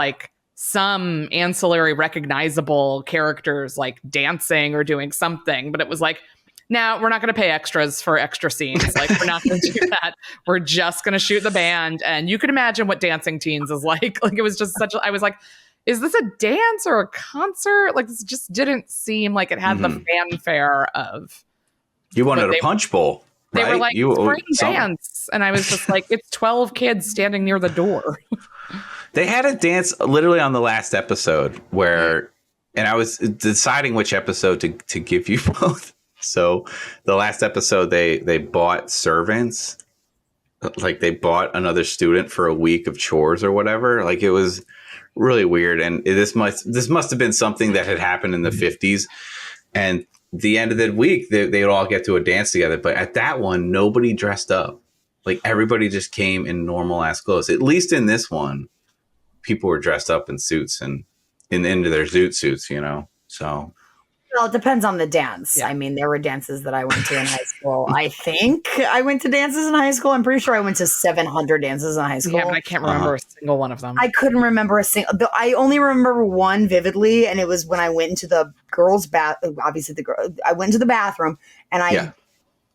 some ancillary recognizable characters dancing or doing something, but it was now we're not going to pay extras for extra scenes. We're not going to do that. We're just going to shoot the band. And you can imagine what Dancing Teens is like. It was just I was like, is this a dance or a concert? This just didn't seem like it had the fanfare of. You wanted a punch bowl. They were right? like, spring dance. And I was just like, it's 12 kids standing near the door. They had a dance literally on the last episode where, and I was deciding which episode to give you both. So the last episode, they bought servants, like they bought another student for a week of chores or whatever. Like it was really weird. And this must have been something that had happened in the 50s. And the end of the week, they would all get to a dance together. But at that one, nobody dressed up. Like everybody just came in normal ass clothes. At least in this one, people were dressed up in suits and into their zoot suits, you know? So. Well, it depends on the dance. Yeah. I mean, there were dances that I went to in high school. I think I went to dances in high school. I'm pretty sure I went to 700 dances in high school. Yeah, but I can't remember a single one of them. I couldn't remember a single. I only remember one vividly, and it was when I went into the girls' bath. Obviously, I went to the bathroom, and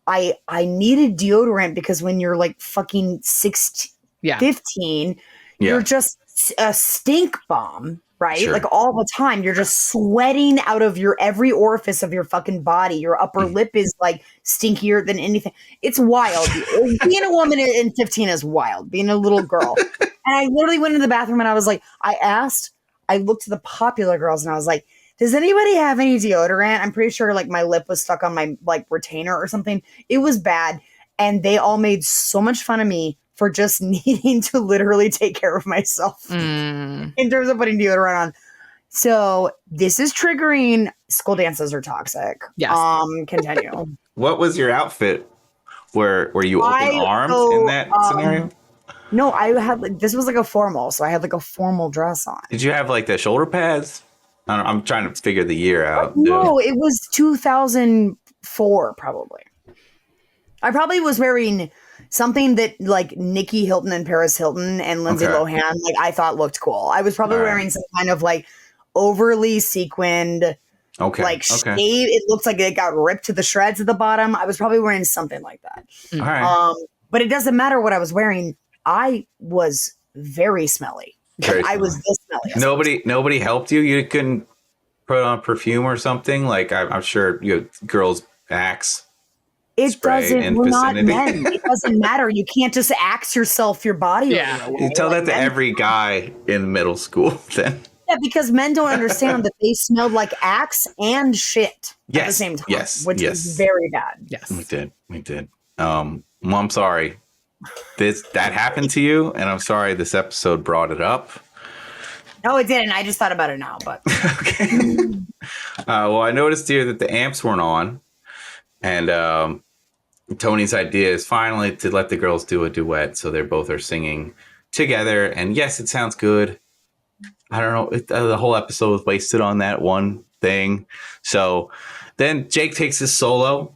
I needed deodorant because when you're like fucking 16, 15, you're just a stink bomb. Right? Sure. Like all the time, you're just sweating out of your every orifice of your fucking body. Your upper lip is like stinkier than anything. It's wild. Being a woman in 15 is wild. Being a little girl. And I literally went into the bathroom and I was like, I looked to the popular girls and I was like, does anybody have any deodorant? I'm pretty sure like my lip was stuck on my like retainer or something. It was bad. And they all made so much fun of me for just needing to literally take care of myself in terms of putting deodorant on. So this is triggering. School dances are toxic. Yes. Continue. What was your outfit? Were you open armed in that scenario? No, I had this was like a formal, so I had like a formal dress on. Did you have like the shoulder pads? I don't know, I'm trying to figure the year out. No, it was 2004 probably. I probably was wearing something that like Nikki Hilton and Paris Hilton and Lindsay Lohan, like I thought looked cool. I was probably wearing some kind of like overly sequined, shade. It looks like it got ripped to the shreds at the bottom. I was probably wearing something like that. All right. But it doesn't matter what I was wearing. I was very smelly. I was this smelly. Nobody helped you? You couldn't put on perfume or something? Like I'm sure you have girls' Axe. It doesn't. We're not men. It doesn't matter. You can't just axe yourself your body. Yeah. You tell that to every guy in middle school then. Yeah, because men don't understand that they smelled like Axe and shit at the same time, which is very bad. Yes. We did. Well, I'm sorry. That happened to you, and I'm sorry this episode brought it up. No, it didn't. I just thought about it now, but okay. Well, I noticed here that the amps weren't on, and Tony's idea is finally to let the girls do a duet, so they both are singing together. And yes, it sounds good. I don't know. The whole episode was wasted on that one thing. So then Jake takes his solo,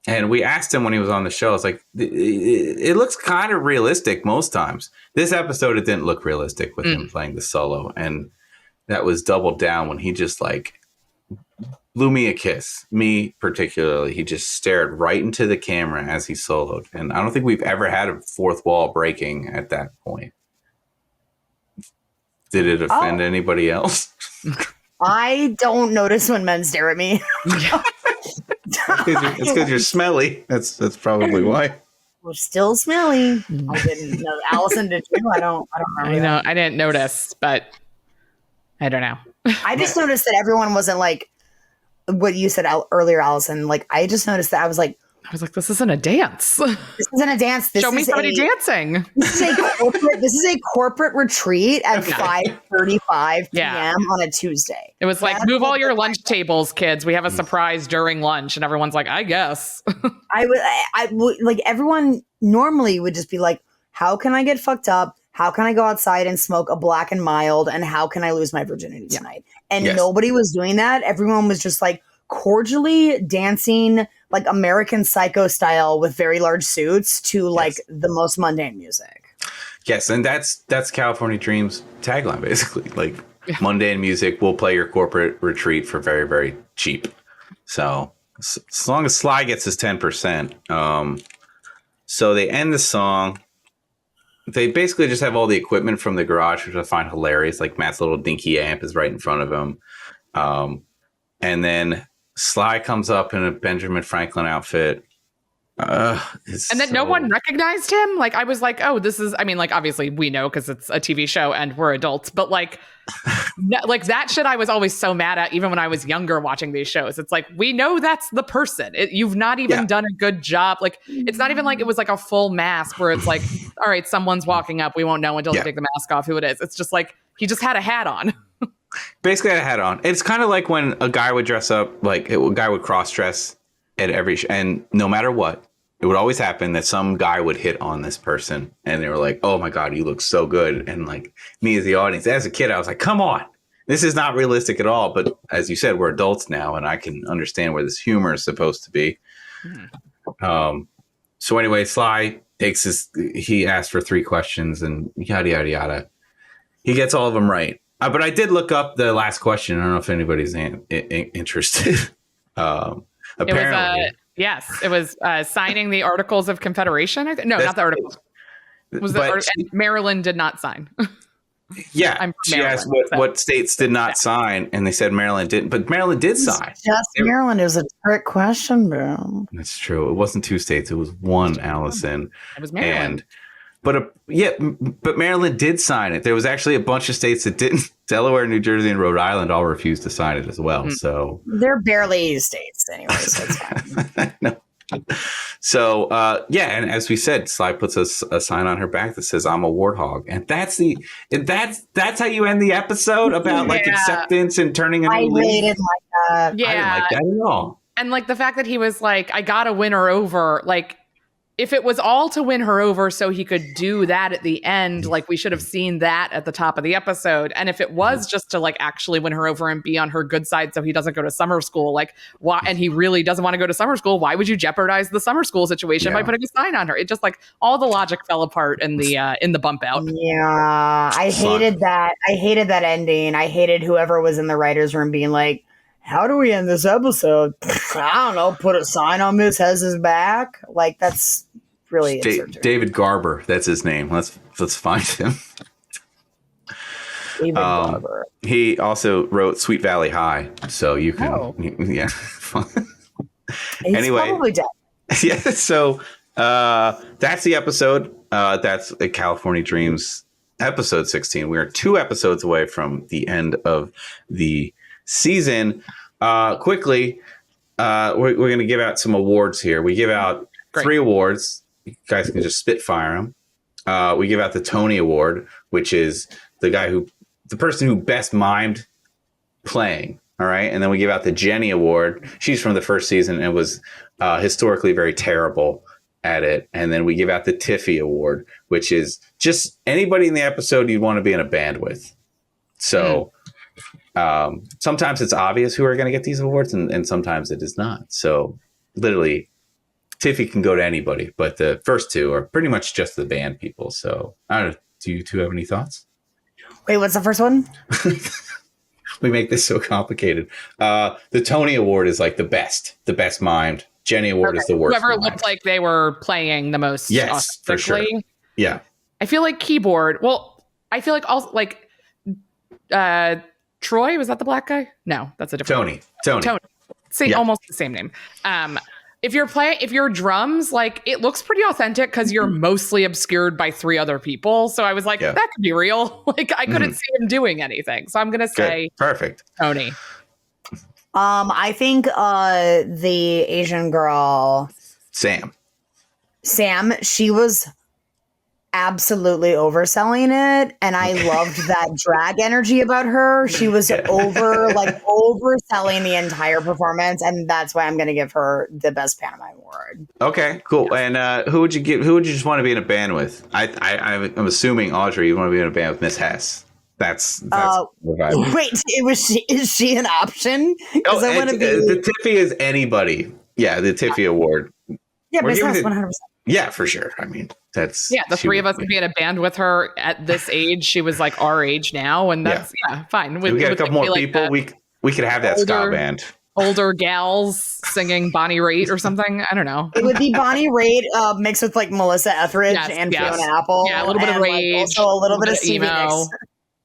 and we asked him when he was on the show. It's like it looks kind of realistic most times. This episode, it didn't look realistic with him playing the solo, and that was doubled down when he just like blew me a kiss. Me particularly, he just stared right into the camera as he soloed, and I don't think we've ever had a fourth wall breaking at that point. Did it offend anybody else? I don't notice when men stare at me. It's because you're smelly. That's probably why. We're still smelly. I didn't know. Allison, did you? I don't remember. I know. I didn't notice, but I don't know. I just noticed that everyone wasn't like what you said earlier, Allison. Like, I just noticed that I was like, this isn't a dance. This isn't a dance. This Show me somebody dancing. This is a corporate retreat at 5:35 p.m. on a Tuesday. It was like, move all your lunch tables, kids. We have a surprise during lunch. And everyone's like, I guess. I would like everyone normally would just be like, how can I get fucked up? How can I go outside and smoke a black and mild? And how can I lose my virginity tonight? And nobody was doing that. Everyone was just like cordially dancing like American Psycho style with very large suits to like the most mundane music. Yes, and that's California Dreams tagline basically. Like mundane music will play your corporate retreat for very, very cheap. So as long as Sly gets his 10%. So they end the song. They basically just have all the equipment from the garage, which I find hilarious. Like Matt's little dinky amp is right in front of him. And then Sly comes up in a Benjamin Franklin outfit And then no one recognized him. Like, I was like, oh, this is, I mean, like, obviously we know because it's a TV show and we're adults, but like, like that shit I was always so mad at, even when I was younger watching these shows. It's like, we know that's the person. You've not even done a good job. Like, it's not even like it was like a full mask where it's like, all right, someone's walking up. We won't know until they take the mask off who it is. It's just like, he just had a hat on. Basically had a hat on. It's kind of like when a guy would dress up, like a guy would cross dress at every and no matter what, it would always happen that some guy would hit on this person and they were like, oh my God, you look so good. And like me as the audience, as a kid, I was like, come on, this is not realistic at all. But as you said, we're adults now and I can understand where this humor is supposed to be. So anyway, Sly takes he asked for 3 questions and yada, yada, yada. He gets all of them right. But I did look up the last question. I don't know if anybody's interested. Apparently, it was signing the Articles of Confederation. No, not the articles. And Maryland did not sign. Yeah, she asked what states did not sign, and they said Maryland didn't. But Maryland did sign. Maryland is a trick question, bro. That's true. It wasn't 2 states; it was 1. Allison. It was Maryland. But Maryland did sign it. There was actually a bunch of states that didn't. Delaware, New Jersey, and Rhode Island all refused to sign it as well. So they're barely states anyway, so it's fine. No. So and as we said, Sly puts a sign on her back that says "I'm a warthog," and that's how you end the episode about like acceptance and turning. I really didn't like that. Yeah, I didn't like that at all. And like the fact that he was like, "I gotta win her over," like. If it was all to win her over so he could do that at the end, like we should have seen that at the top of the episode. And if it was just to like actually win her over and be on her good side so he doesn't go to summer school, like why, and he really doesn't want to go to summer school, why would you jeopardize the summer school situation by putting a sign on her? It just like all the logic fell apart in the bump out. Yeah, I hated that. I hated that ending. I hated whoever was in the writer's room being like, how do we end this episode? I don't know. Put a sign on Miss Hez's back. Like that's really David Garber. That's his name. Let's find him. David Garber. He also wrote Sweet Valley High, so you can He's anyway, probably dead. Yeah. So that's the episode. That's California Dreams episode 16. We are 2 episodes away from the end of the season. Quickly, we're going to give out some awards here. We give out 3 awards. You guys can just spitfire them. We give out the Tony Award, which is the person who best mimed playing. All right. And then we give out the Jenny Award. She's from the first season and was historically very terrible at it. And then we give out the Tiffy Award, which is just anybody in the episode you'd want to be in a band with. So sometimes it's obvious who are going to get these awards and sometimes it is not. So literally Tiffy can go to anybody, but the first 2 are pretty much just the band people. So I don't know. Do you 2 have any thoughts? Wait, what's the first one? We make this so complicated. The Tony Award is like the best mimed. Jenny Award is the worst. Whoever mimed. looked like they were playing the most. Yes, for sure. Yeah. I feel like keyboard. Well, I feel like also like Troy, was that the black guy? No, that's a different Tony. Same, almost the same name. If you're drums, like it looks pretty authentic because you're mostly obscured by 3 other people. So I was like, that could be real. Like I couldn't see him doing anything. So I'm gonna say perfect. Tony. I think the Asian girl Sam, she was absolutely overselling it, and I loved that drag energy about her. She was overselling the entire performance, and that's why I'm going to give her the best pantomime award. Okay, cool. And who would you just want to be in a band with? I'm assuming Audrey, you want to be in a band with Miss Hess. That's wait, is she an option? Because I want to be. The Tiffy is anybody. Yeah, the Tiffy Award. Yeah, Miss Hess, 100%. Yeah, for sure. I mean, that's the 3 of us could be in a band with her at this age. She was like our age now, and that's fine. We get a couple more people. We could have that ska band. Older gals singing Bonnie Raitt or something. I don't know. It would be Bonnie Raitt mixed with like Melissa Etheridge and Fiona Apple. Yeah, a little bit of Rage, also a little bit of Stevie Nicks.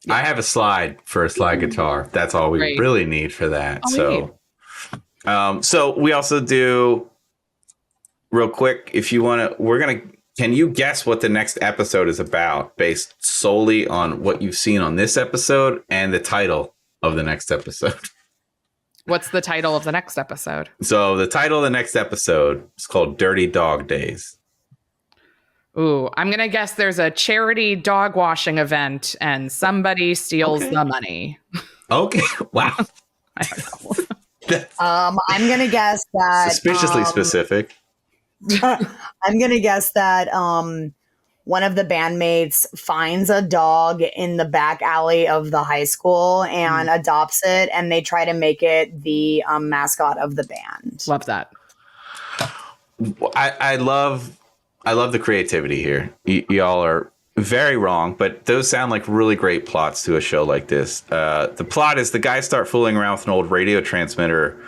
I have a slide for a slide guitar. That's all we really need for that. So we also do real quick, if you want to, can you guess what the next episode is about based solely on what you've seen on this episode and the title of the next episode? What's the title of the next episode? So the title of the next episode is called Dirty Dog Days. Ooh, I'm going to guess there's a charity dog washing event and somebody steals the money. Okay. Wow. I don't know. I'm gonna guess that Suspiciously specific. I'm gonna guess that one of the bandmates finds a dog in the back alley of the high school and adopts it, and they try to make it the mascot of the band. Love that. I love the creativity here. Y'all are very wrong, but those sound like really great plots to a show like this. The plot is the guys start fooling around with an old radio transmitter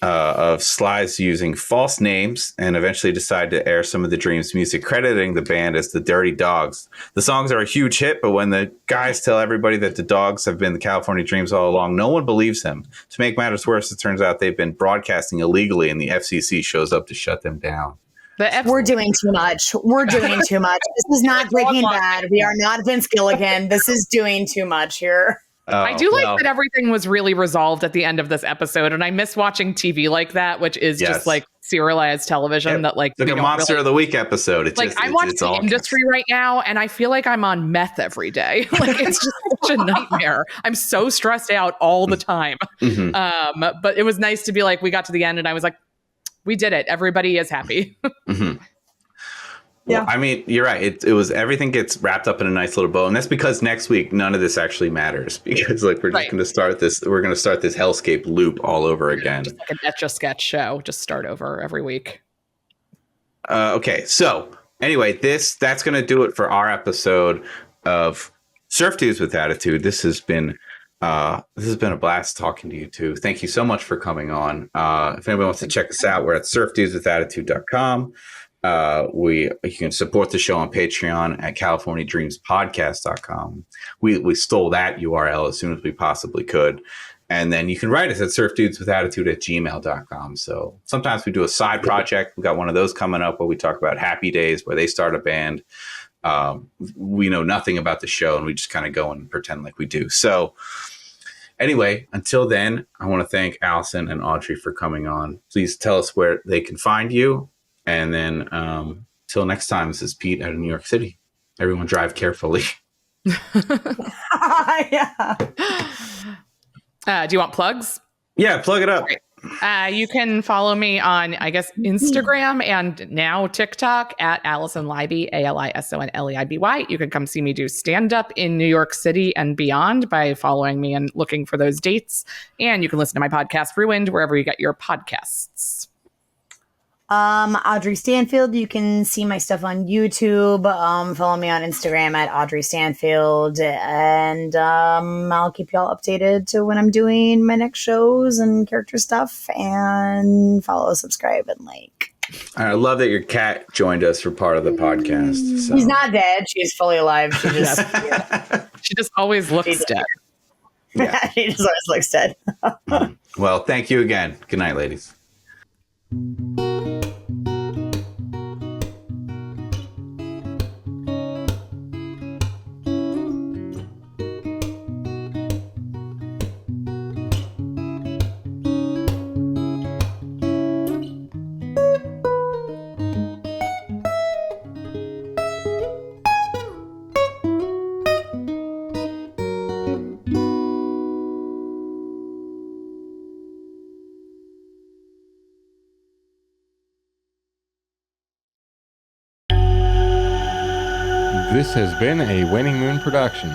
of Sly's using false names and eventually decide to air some of the Dreams music, crediting the band as the Dirty Dogs. The songs are a huge hit, but when the guys tell everybody that the Dogs have been the California Dreams all along, no one believes them. To make matters worse, it turns out they've been broadcasting illegally and the FCC shows up to shut them down. We're doing too much. This is not Breaking Bad. We are not Vince Gilligan. This is doing too much here. I do like that everything was really resolved at the end of this episode, and I miss watching TV like that, which is just like serialized television that like a Monster of the Week episode. It's like just, I watch The Industry right now, and I feel like I'm on meth every day. Like it's just such a nightmare. I'm so stressed out all the time. But it was nice to be like, we got to the end, and I was like, we did it. Everybody is happy. Well, I mean, you're right. It was everything gets wrapped up in a nice little bow, and that's because next week none of this actually matters because like we're just going to start this. We're going to start this hellscape loop all over again. Just like an Etch-a-Sketch show. Just start over every week. Okay, so anyway, that's going to do it for our episode of Surf Dudes with Attitude. This has been a blast talking to you two. Thank you so much for coming on. If anybody wants to check us out, we're at surfdudeswithattitude.com. You can support the show on Patreon at CaliforniaDreamsPodcast.com. We stole that URL as soon as we possibly could. And then you can write us at surfdudeswithattitude@gmail.com. So sometimes we do a side project. We got one of those coming up where we talk about Happy Days, where they start a band. We know nothing about the show and we just kind of go and pretend like we do. So anyway, until then, I want to thank Alison and Audrey for coming on. Please tell us where they can find you. And then till next time, this is Pete out of New York City. Everyone drive carefully. Do you want plugs? Yeah, plug it up. You can follow me on, I guess, Instagram and now TikTok at Alison Leiby, ALISONLEIBY. You can come see me do stand-up in New York City and beyond by following me and looking for those dates. And you can listen to my podcast, Ruined, wherever you get your podcasts. Audrey Stanfield. You can see my stuff on YouTube. Follow me on Instagram at Audrey Stanfield, and I'll keep y'all updated to when I'm doing my next shows and character stuff. And follow, subscribe, and like. I love that your cat joined us for part of the podcast. So. She's not dead. She's fully alive. She just she just always looks dead. Yeah. She just always looks dead. Well, thank you again. Good night, ladies. This has been a Waning Moon production.